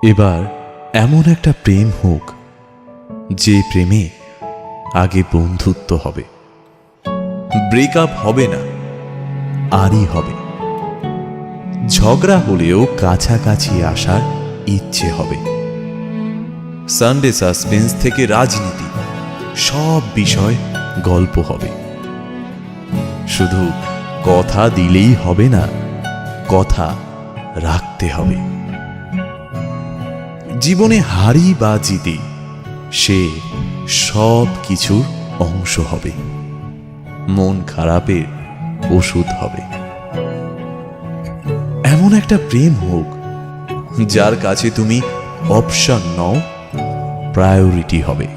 এবার এমন একটা প্রেম হোক যে প্রেমে আগে বন্ধুত্ব হবে, ব্রেকআপ হবে না, আরই হবে। ঝগড়া হলেও কাছাকাছি আসার ইচ্ছে হবে। সানডে সাসপেন্স থেকে রাজনীতি, সব বিষয় গল্প হবে। শুধু কথা দিলেই হবে না, কথা রাখতে হবে। জীবনে হারি বা জিতি, সে সব কিছুর অংশ হবে, মন খারাপের ওষুধ হবে। এমন একটা প্রেম হোক যার কাছে তুমি অপশন নও, প্রায়োরিটি হবে।